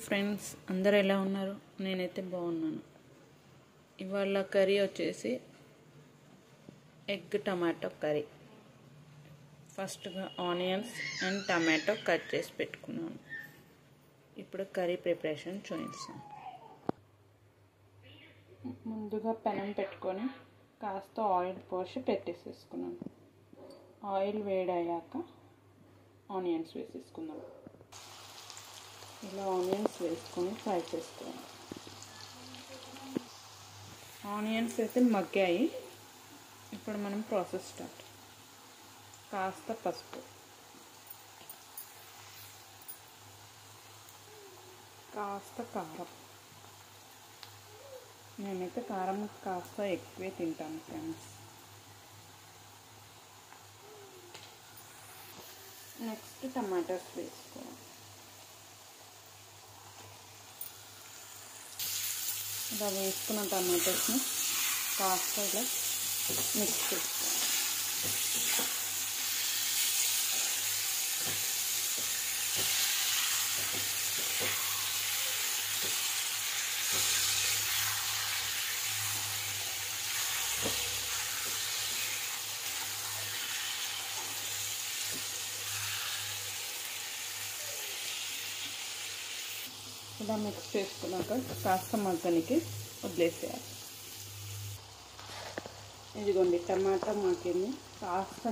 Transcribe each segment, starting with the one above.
Friends అందరూ ఎలా ఉన్నారు? నేనైతే బాగున్నాను. ఇవాళ కర్రీ వచ్చేసి ఎగ్ టమాటో కర్రీ. ఫస్ట్గా ఆనియన్స్ అండ్ టమాటో కట్ చేసి పెట్టుకున్నాను. ఇప్పుడు కర్రీ ప్రిపరేషన్ చూపిస్తాను. ముందుగా పెనం పెట్టుకొని కాస్త ఆయిల్ పోసి పెట్టేసేసుకున్నాను. ఆయిల్ వేడయ్యాక ఆనియన్స్ వేసేసుకుందాం. ఇలా ఆనియన్స్ వేసుకొని ఫ్రై చేసుకోవాలి. ఆనియన్స్ అయితే మగ్గాయి. ఇప్పుడు మనం ప్రాసెస్ స్టార్ట్. కాస్త పసుపు, కాస్త కారం. నేనైతే కారం కాస్త ఎక్కువే తింటాను ఫ్రెండ్స్. నెక్స్ట్ టమాటోస్ వేసుకోవాలి. ఇలా వేసుకున్న టమాటోస్ని కాస్త ఇలా మిక్స్ చేసుకోవాలి. ఇలా మిక్స్ చేసుకున్నాక కాస్త మగ్గనికి వదిలేసేయాలి. ఇదిగోండి టమాటా మగ్గింది. కాస్త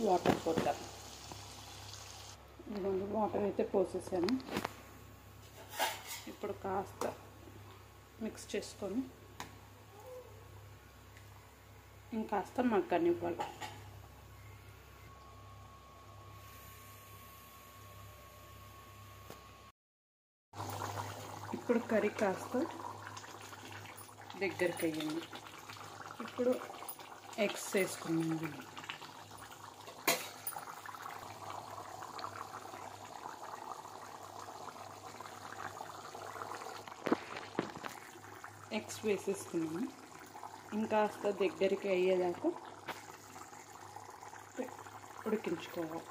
వాటర్ పోద్దాం. ఇదిగోండి వాటర్ అయితే పోసేసాను. ఇప్పుడు కాస్త మిక్స్ చేసుకొని ఇంకాస్త మగ్గనివ్వాలి. ఇప్పుడు కర్రీ కాస్త దగ్గరికి అయ్యింది. ఇప్పుడు ఎగ్స్ వేసుకున్నాము. ఎగ్స్ వేసేసుకున్నాము. ఇంకాస్త దగ్గరికి అయ్యేదాకా ఉడికించుకోవాలి.